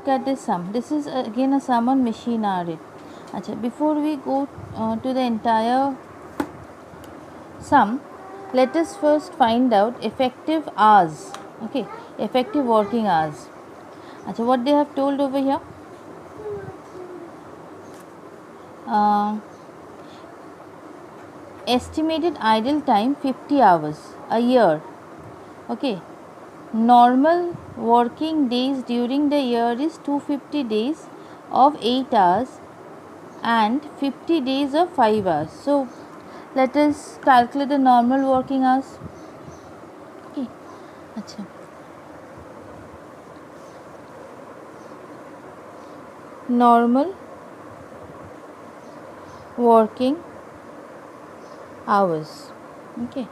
look at this sum. This is again a sum on machine hour rate. Achha, before we go to the entire sum, let us first find out effective hours. Okay, effective working hours. Achha, what they have told over here? Estimated idle time 50 hours a year. Okay, normal working days during the year is 250 days of 8 hours and 50 days of 5 hours. So let us calculate the normal working hours. Okay, अच्छा, normal working hours. Okay,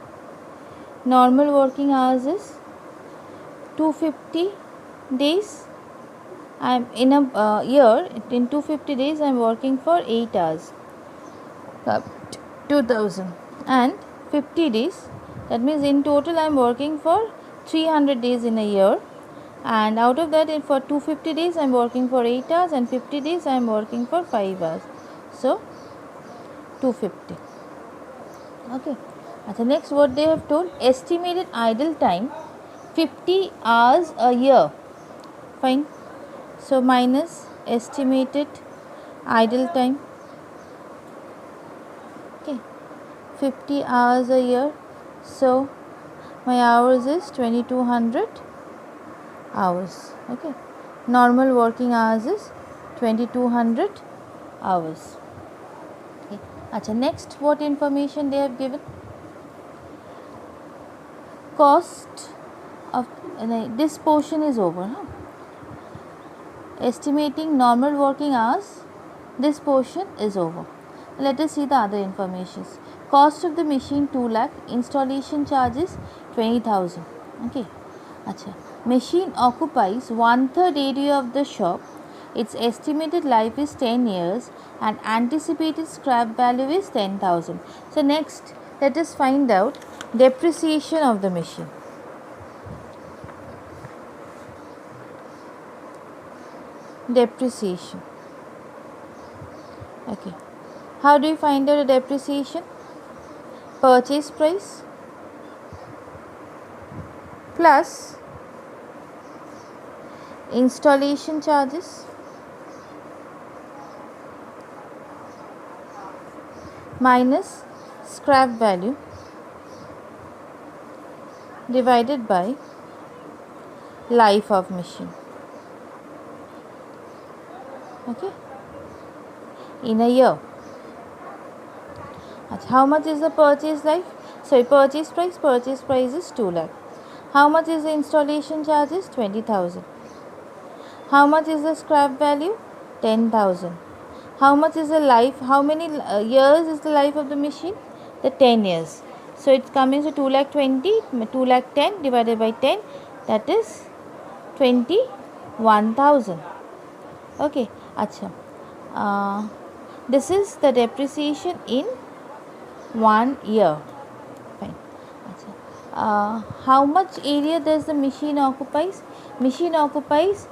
normal working hours is 250 days. I am in a year, in 250 days I am working for 8 hours, 2000, and 50 days, that means in total I am working for 300 days in a year, and out of that for 250 days I am working for 8 hours and 50 days I am working for 5 hours. So 250. Okay, so next what they have told, estimated idle time 50 hours a year. Fine. So minus estimated idle time. Okay, 50 hours a year. So my hours is 2200 hours. Okay, normal working hours is 2200 hours. Okay. Achha, next what information they have given? Cost of this portion is over. Huh? Estimating normal working hours, this portion is over. Let us see the other informations. Cost of the machine 2 lakh, installation charges 20,000. Okay, achha, machine occupies 1/3 area of the shop. Its estimated life is 10 years and anticipated scrap value is 10,000. So next let us find out depreciation of the machine. Depreciation. Okay, how do you find out a depreciation? Purchase price plus installation charges minus scrap value divided by life of machine. Okay, in a year. How much is the purchase life? So purchase price is 2 lakh. How much is the installation charges? 20,000. How much is the scrap value? 10,000. How much is the life? How many years is the life of the machine? The 10 years. So it's coming to 2 lakh 20, 2 lakh 10 divided by 10, that is 21,000. Okay, achha. This is the depreciation in 1 year. Fine. Achha. How much area does the machine occupies? Machine occupies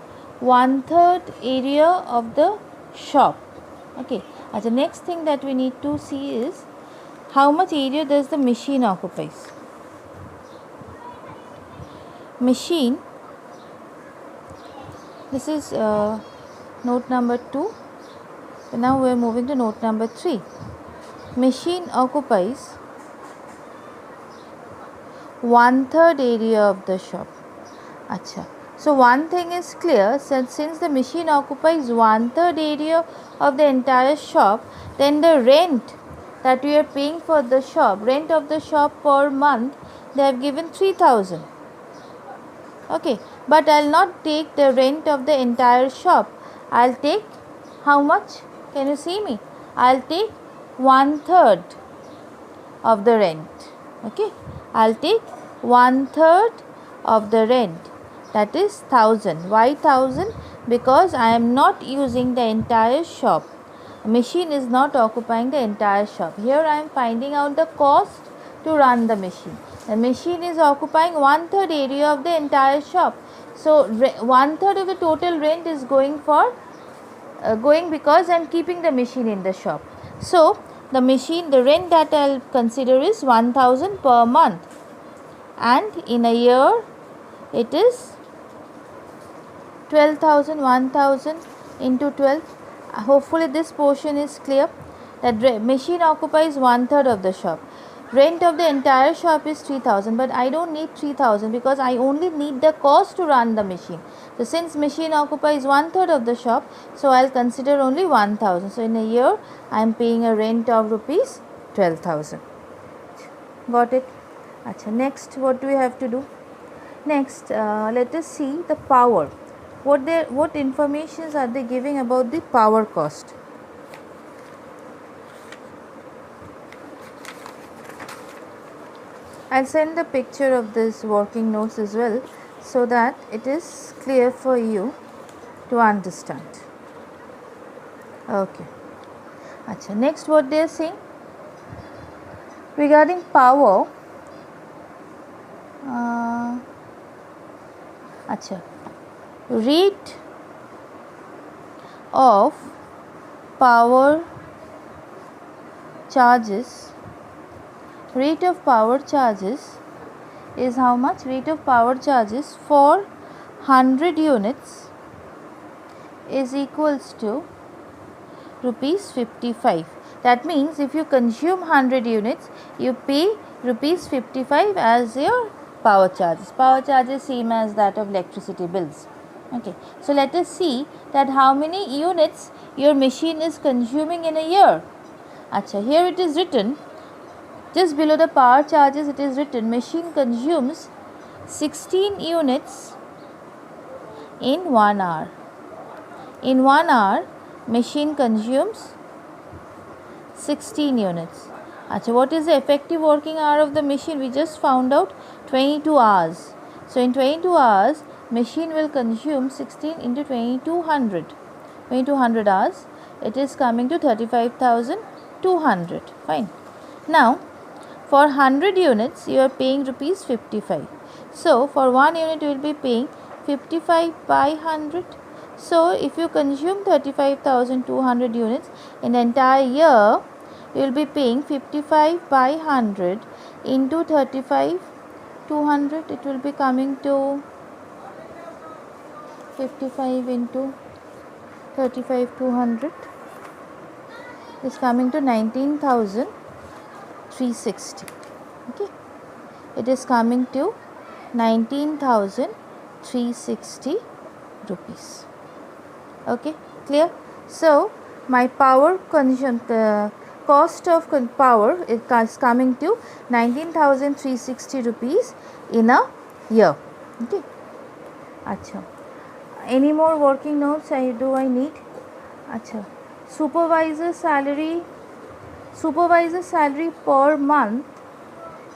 1/3 area of the shop. Okay. The next thing that we need to see is how much area does the machine occupies. Machine, this is note number 2. So now we are moving to note number 3. Machine occupies 1/3 area of the shop. Achha. So one thing is clear, since the machine occupies 1/3 area of the entire shop, then the rent that we are paying for the shop, rent of the shop per month, they have given 3,000. Okay, but I will not take the rent of the entire shop. I will take how much? Can you see me? I will take 1/3 of the rent. Okay, I will take 1/3 of the rent, that is 1,000. Why 1,000? Because I am not using the entire shop. Machine is not occupying the entire shop. Here I am finding out the cost to run the machine. The machine is occupying 1/3 area of the entire shop. So 1/3 of the total rent is going for because I am keeping the machine in the shop. So the rent that I will consider is 1000 per month, and in a year it is 12,000. 1000 into 12. Hopefully this portion is clear. That machine occupies 1/3 of the shop. Rent of the entire shop is 3000, but I don't need 3000 because I only need the cost to run the machine. So since machine occupies 1/3 of the shop, so I'll consider only 1000. So in a year I am paying a rent of rupees 12,000. Got it? Achha, next what do we have to do? Next let us see the power. What informations are they giving about the power cost? I'll send the picture of this working notes as well, so that it is clear for you to understand. Okay. Achha, next what they are saying regarding power. Rate of power charges. Rate of power charges is how much? Rate of power charges for 100 units is equals to rupees 55. That means if you consume 100 units, you pay rupees 55 as your power charges. Power charges same as that of electricity bills. Okay, so let us see that how many units your machine is consuming in a year. Achha, here it is written, just below the power charges it is written, machine consumes 16 units in 1 hour. In 1 hour, machine consumes 16 units. Achha, what is the effective working hour of the machine? We just found out 22 hours. So in 22 hours, machine will consume 16 into 2200. 2200 hours. It is coming to 35,200. Fine. Now, for 100 units, you are paying rupees 55. So for 1 unit, you will be paying 55 by 100. So if you consume 35,200 units in the entire year, you will be paying 55 by 100 into 35,200. It will be coming to 55 into 35,200 is coming to 19,360. Okay, it is coming to 19,360 rupees. Okay, clear? So my power consumption, cost of power is coming to 19,360 rupees in a year. Okay. Achha. Any more working notes I need? Achha. Supervisor salary per month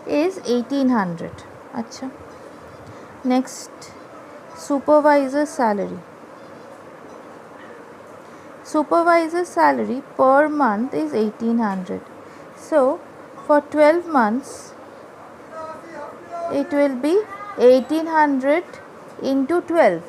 is 1800. Achha. Next, supervisor salary. Supervisor salary per month is 1800. So for 12 months it will be 1800 into 12.